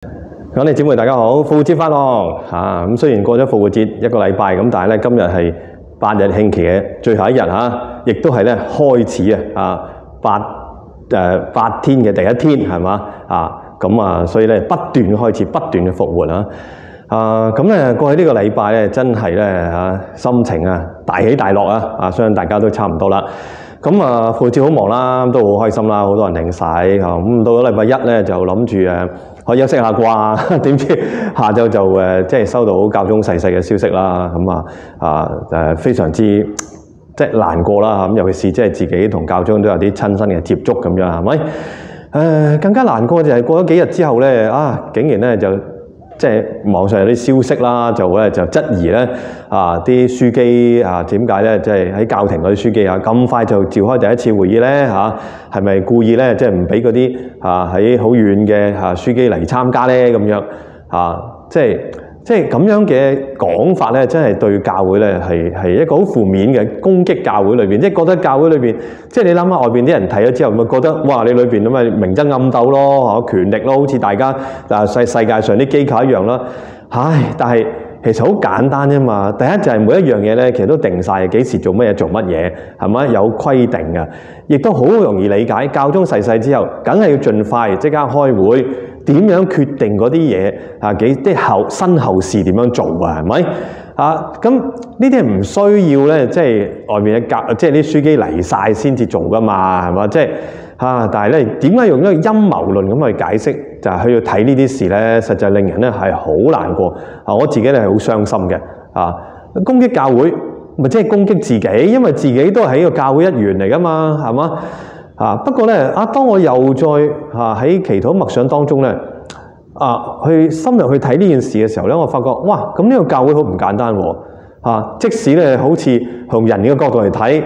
各位姊妹大家好，復活節快樂嚇！咁雖然過咗復活節一個禮拜咁，但係咧今日係8日慶期嘅最後一日嚇，亦都係咧開始8天嘅第一天係嘛咁所以咧不斷開始，不斷嘅復活咁咧過去呢個禮拜咧真係咧心情大起大落相信大家都差唔多啦。咁復活節好忙啦，都好開心啦，好多人領洗咁到咗禮拜一咧就諗住可以休息下啩，點知下晝就即係收到教宗逝世嘅消息啦，咁非常之即係難過啦，咁尤其是即係自己同教宗都有啲親身嘅接觸咁樣，係咪？更加難過就係過咗幾日之後咧，竟然咧就即係網上有啲消息啦，就質疑咧啲書記點解咧即係喺教廷嗰啲書記咁快就召開第一次會議咧係咪故意咧即係唔俾嗰啲喺好遠嘅書記嚟參加咧咁樣即係咁樣嘅講法咧，真係對教會咧係一個好負面嘅攻擊教會裏邊，即係覺得教會裏邊，即係你諗下外邊啲人睇咗之後，咪覺得哇你裏邊咁咪明爭暗鬥咯，權力咯，好似大家世界上啲機構一樣啦。但係其實好簡單啫嘛。第一就係每一樣嘢咧，其實都定晒幾時做乜嘢做乜嘢，係咪有規定嘅？亦都好容易理解。教宗逝世之後，梗係要盡快即刻開會。點樣決定嗰啲嘢啲身後事點樣做係咪？咁呢啲係唔需要咧，即係外面嘅即係啲書記嚟晒先至做噶嘛，係嘛？即係但係咧點解用一個陰謀論咁去解釋？就係去要睇呢啲事咧，實際令人咧係好難過。我自己咧係好傷心嘅。攻擊教會咪即係攻擊自己，因為自己都係一個教會一員嚟噶嘛，係嘛？不過咧，當我又再喺祈禱默想當中咧，去深入去睇呢件事嘅時候咧，我發覺哇，咁呢個教會好唔簡單喎。即使咧好似從人嘅角度嚟睇，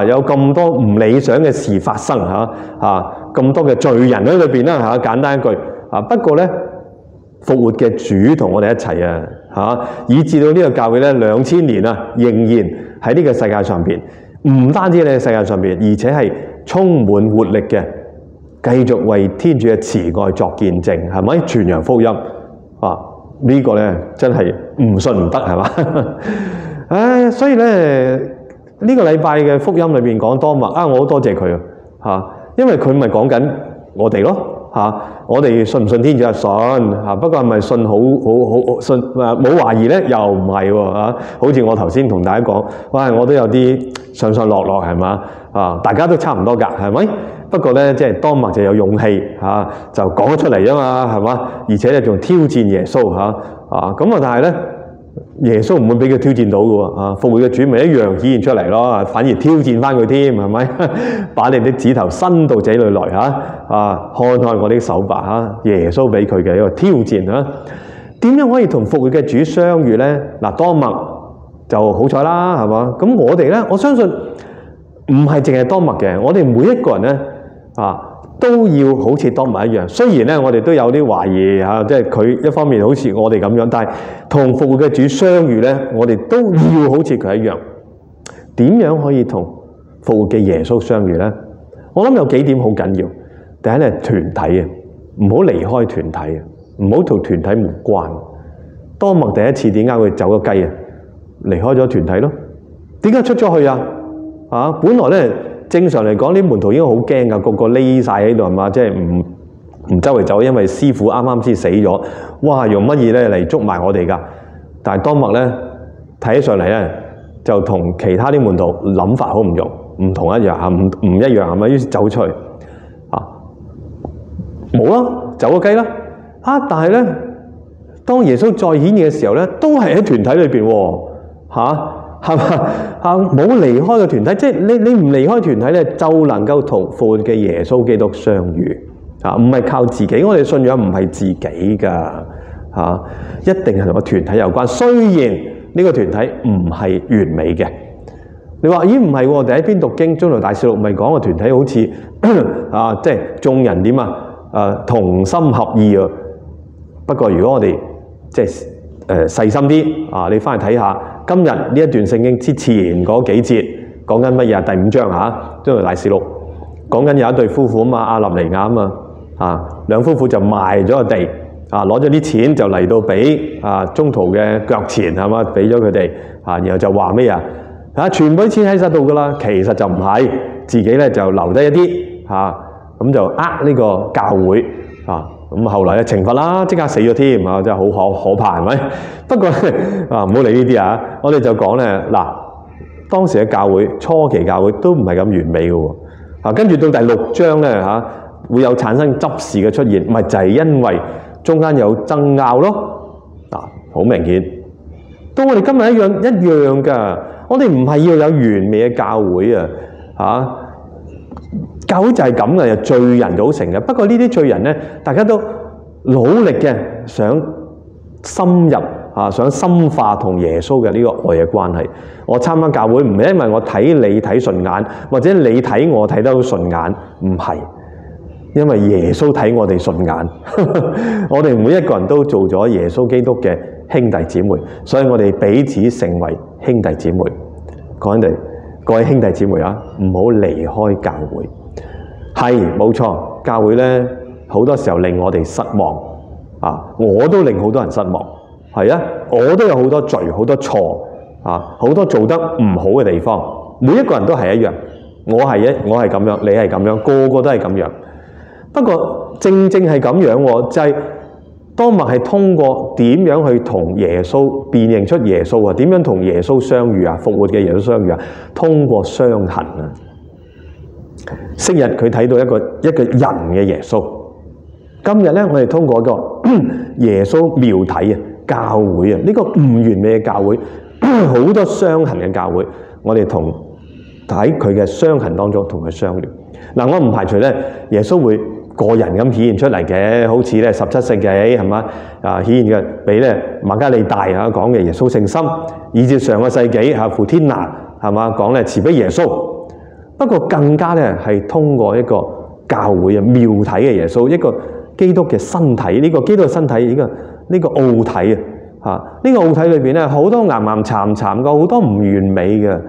有咁多唔理想嘅事發生咁多嘅罪人喺裏邊啦簡單一句不過咧復活嘅主同我哋一齊以至到呢個教會咧2000年仍然喺呢個世界上邊，唔單止喺呢個世界上邊，而且係充滿活力嘅，繼續為天主嘅慈愛作見證，係咪？傳揚福音呢個咧真係唔信唔得，係嘛？所以咧呢個禮拜嘅福音裏邊講多默我好多謝佢因為佢咪講緊我哋咯我哋信唔信天主就信不過係咪信好信冇懷疑咧？又唔係喎好似我頭先同大家講，我都有啲上上落落係嘛大家都差唔多㗎，係咪？不過咧，即係多默就有勇氣就講咗出嚟嘛，係嘛？而且咧仲挑戰耶穌但係咧耶穌唔會俾佢挑戰到嘅喎復活嘅主咪一樣顯現出嚟咯，反而挑戰翻佢添，係咪？把你啲指頭伸到這裏來看看我啲手吧耶穌俾佢嘅一個挑戰點樣可以同復活嘅主相遇咧？多默就好彩啦，係嘛？咁我哋咧，我相信唔係淨係多默嘅，我哋每一個人咧都要好似多默一樣。雖然咧我哋都有啲懷疑即係佢一方面好似我哋咁樣，但係同復活嘅主相遇咧，我哋都要好似佢一樣。點樣可以同復活嘅耶穌相遇咧？我諗有幾點好緊要。第一咧，團體唔好離開團體唔好同團體無關。多默第一次點解會走咗雞離開咗團體咯？點解出咗去本來咧正常嚟講，啲門徒應該好驚噶，個個匿晒喺度係嘛，即係唔周圍走，因為師傅啱啱先死咗。哇，用乜嘢咧嚟捉埋我哋噶？但係多默咧睇起上嚟咧，就同其他啲門徒諗法好唔同一樣唔一樣係咪？於是走出去冇啦，走咗雞啦但係咧，當耶穌再顯現嘅時候咧，都係喺團體裏邊係嘛冇離開個團體，即係你唔離開團體咧，就能夠同復活嘅耶穌基督相遇唔係靠自己。我哋信仰唔係自己噶一定係同個團體有關。雖然呢個團體唔係完美嘅，你話咦唔係喎？第一篇讀經宗徒大事錄咪講個團體好似即係眾人點同心合意不過如果我哋即係細心啲你翻去睇下今日呢一段聖經之前嗰幾節講緊乜嘢？第5章宗徒大事錄講緊有一對夫婦亞納尼亞兩夫婦就賣咗個地攞咗啲錢就嚟到俾中途嘅腳前係嘛，俾咗佢哋然後就話咩全部啲錢喺晒度噶啦，其實就唔係，自己咧就留低一啲咁就呢個教會咁後來就懲罰啦，即刻死咗添真係好可怕係咪？不過唔好理呢啲我哋就講咧當時嘅教會初期教會都唔係咁完美嘅喎跟住到第6章咧會有產生執事嘅出現，咪就係因為中間有爭拗咯好明顯。到我哋今日一樣㗎，我哋唔係要有完美嘅教會教會就係咁嘅，由罪人組成嘅。不過呢啲罪人咧，大家都努力嘅想深入想深化同耶穌嘅呢個愛嘅關係。我參加教會唔係因為我睇你睇順眼，或者你睇我睇得順眼，唔係，因為耶穌睇我哋順眼。我哋每一個人都做咗耶穌基督嘅兄弟姊妹，所以我哋彼此成為兄弟姊妹。各位兄弟姊妹唔好離開教會。係冇錯，教會咧好多時候令我哋失望我都令好多人失望。係我都有好多罪，好多錯好多做得唔好嘅地方。每一個人都係一樣，我係咁樣，你係咁樣，個個都係咁樣。不過正係咁樣就係多默係通過點樣去同耶穌辨認出耶穌點樣同耶穌相遇復活嘅耶穌相遇通過傷痕昔日佢睇到一個人嘅耶穌，今日咧我哋通過一個耶穌廟體教會呢個唔完美嘅教會，好多傷痕嘅教會，我哋喺佢嘅傷痕當中同佢相遇。我唔排除咧耶穌會個人咁顯現出嚟嘅，好似咧17世紀係嘛顯現嘅俾咧瑪加利大講嘅耶穌聖心，以至上個世紀傅天娜係嘛講咧慈悲耶穌。不過更加咧係通過一個教會廟體嘅耶穌，一個基督嘅身體，呢個基督嘅身體呢個奧體呢個奧體裏邊咧好多岩岩巉巉嘅，好多唔完美嘅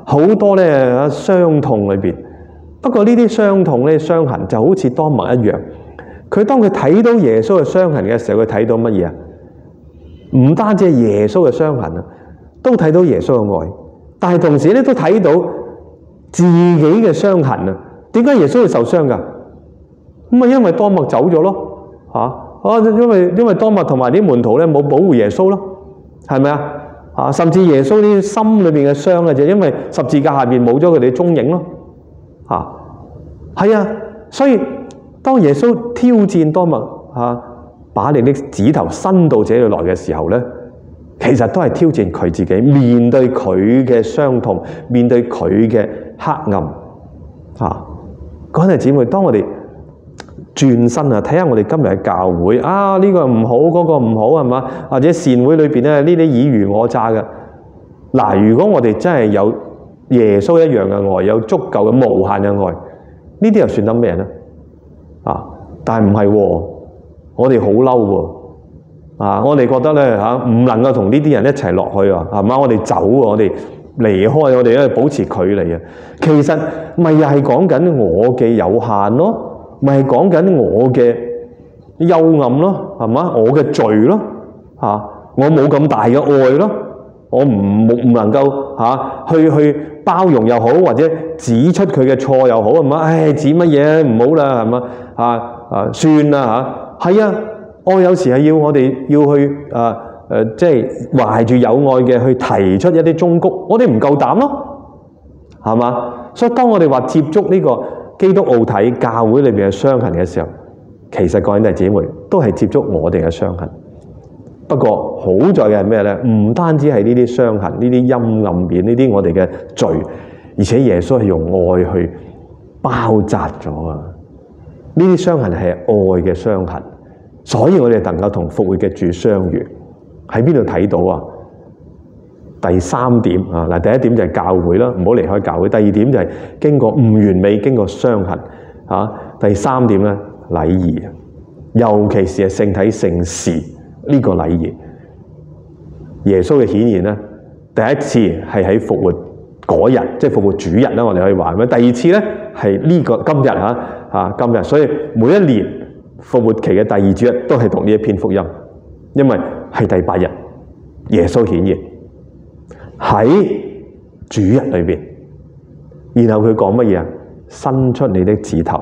好多咧傷痛裏邊。不過呢啲傷痛呢傷痕就好似多默一樣，當佢睇到耶穌嘅傷痕嘅時候，佢睇到乜嘢唔單止係耶穌嘅傷痕都睇到耶穌嘅愛，但係同時咧都睇到自己嘅傷痕點解耶穌會受傷㗎？咁因為多默走咗咯因為多默同埋啲門徒咧冇保護耶穌咯，係咪甚至耶穌啲心裏邊嘅傷就因為十字架下邊冇咗佢哋嘅蹤影咯。係所以當耶穌挑戰多默把你的指頭伸到這裏來嘅時候咧，其實都係挑戰佢自己，面對佢嘅傷痛，面對佢嘅黑暗各位弟兄姊妹，當我哋轉身睇下我哋今日嘅教會呢個唔好，嗰個唔好係嘛？或者善會裏邊咧呢啲爾虞我詐嘅如果我哋真係有耶穌一樣嘅愛，有足夠嘅無限嘅愛，呢啲又算得咩呢？但係唔係我哋好嬲我哋覺得咧唔能夠同呢啲人一齊落去係嘛？我哋走我哋離開，我哋咧保持距離其實咪又係講緊我嘅有限咯，咪係講緊我嘅幽暗咯，係嘛？我嘅罪咯我冇咁大嘅愛咯，我唔能夠去包容又好，或者指出佢嘅錯又好，係嘛？指乜嘢唔好啦，係嘛？算啦係愛有時係要我哋要去即係懷住有愛嘅去提出一啲忠告，我哋唔夠膽咯，係嘛？所以當我哋話接觸呢個基督奧體教會裏邊嘅傷痕嘅時候，其實各位弟兄姊妹都係接觸我哋嘅傷痕。不過好在嘅係咩呢？唔單止係呢啲傷痕，呢啲陰暗面，呢啲我哋嘅罪，而且耶穌係用愛去包紮咗呢啲傷痕係愛嘅傷痕，所以我哋能夠同復活嘅主相遇。喺邊度睇到第三點第一點就係教會啦，唔好離開教會。第二點就係經過唔完美，經過傷痕第三點咧，禮儀，尤其是係聖體聖事呢個禮儀。耶穌嘅顯現咧，第一次係喺復活嗰日，即係復活主日啦，我哋可以話。第二次咧係呢個今日今日，所以每一年復活期嘅第二主日都係讀呢一篇福音，因為係第8日，耶穌顯現喺主日裏邊。然後佢講乜嘢啊？伸出你的指頭，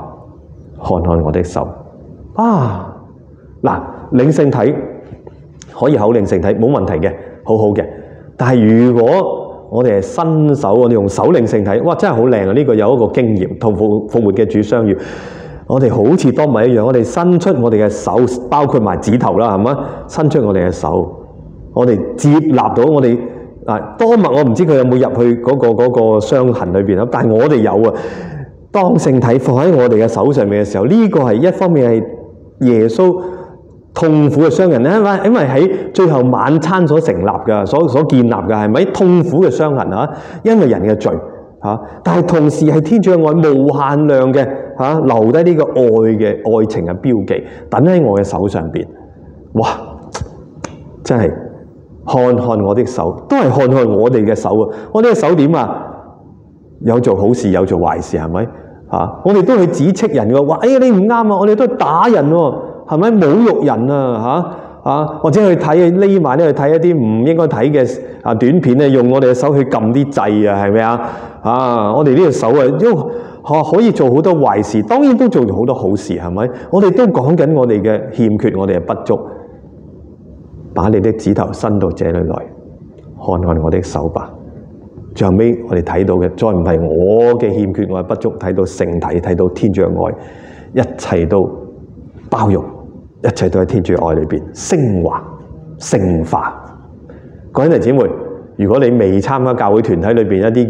看看我的手。啊，嗱，領聖體可以口領聖體冇問題嘅，好好嘅。但係如果我哋係伸手，我哋用手領聖體，哇，真係好靚啊！呢個有一個經驗，同復活嘅主相遇。我哋好似多默一樣，我哋伸出我哋嘅手，包括埋指頭啦，係嘛？伸出我哋嘅手，我哋接納到我哋多默，我唔知佢有冇入去嗰個傷痕裏邊啊，但係我哋有啊。當聖體放喺我哋嘅手上面嘅時候，呢個係一方面係耶穌痛苦嘅傷痕咧，因為喺最後晚餐所成立嘅、所建立嘅係咪痛苦嘅傷痕啊？因為人嘅罪嚇，但係同時係天主嘅愛無限量嘅嚇，留低呢個愛情嘅標記，等喺我嘅手上邊。哇！真係看看我的手，都係看看我哋嘅手啊！我哋嘅手點啊？有做好事，有做壞事，係咪啊？我哋都去指斥人嘅，話哎呀你唔啱啊！我哋都打人喎，係咪侮辱人啊？或者去睇匿埋咧去睇一啲唔應該睇嘅短片咧，用我哋嘅手去撳啲掣啊，係咪啊？我哋呢個手啊，因可以做好多壞事，當然都做好多好事，係咪？我哋都講緊我哋嘅欠缺，我哋嘅不足。把你的指頭伸到這裡來，看看我的手吧。最後尾我哋睇到嘅，再唔係我嘅欠缺，我嘅不足，睇到聖體，睇到天主嘅愛，一切都包容，一切都喺天主嘅愛裏邊升華、聖化。各位弟兄姊妹，如果你未參加教會團體裏邊一啲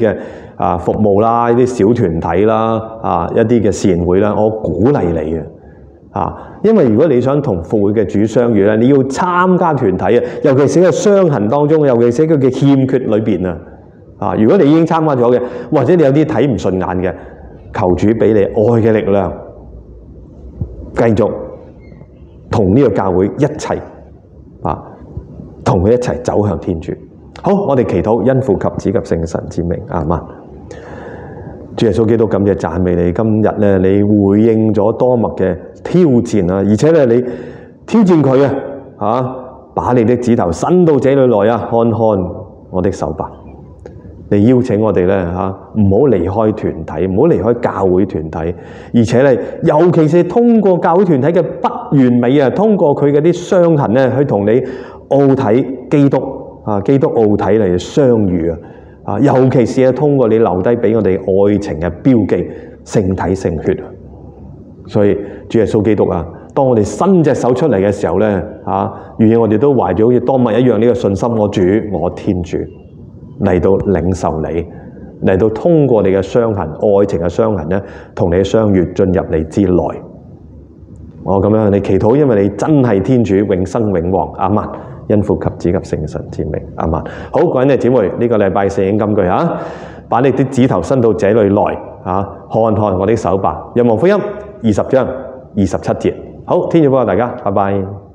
嘅服務啦、一啲小團體啦、一啲嘅善會啦，我鼓勵你嘅因為如果你想同復活嘅主相遇咧，你要參加團體啊，尤其是喺傷痕當中，尤其是喺佢嘅欠缺裏邊如果你已經參加咗嘅，或者你有啲睇唔順眼嘅，求主俾你愛嘅力量，繼續同呢個教會一齊同佢一齊走向天主。好，我哋祈禱，因父及子及聖神之名，阿們。主耶穌基督，感謝讚美你，今日咧你回應咗多默嘅挑戰而且咧你挑戰佢把你的指頭伸到這裡來看看我的手吧。你邀請我哋咧唔好離開團體，唔好離開教會團體，而且咧尤其是通過教會團體嘅不完美通過佢嘅啲傷痕咧，去同你奧體基督基督奧體嚟相遇尤其是通過你留低俾我哋愛情嘅標記，聖體聖血。所以主耶穌基督當我哋伸隻手出嚟嘅時候咧願意我哋都懷住好似多默一樣呢個信心，我主我天主嚟到領受你，嚟到通過你嘅傷痕、愛情嘅傷痕咧，同你相遇進入你之內。我咁樣向你祈禱，因為你真係天主永生永王，阿們。因父及子及聖神之名，阿們。好，各位弟兄姊妹，呢個禮拜聖經金句把你的指頭伸到這裡來看看我的手吧。若望福音20章27節。好，天主保佑大家，拜拜。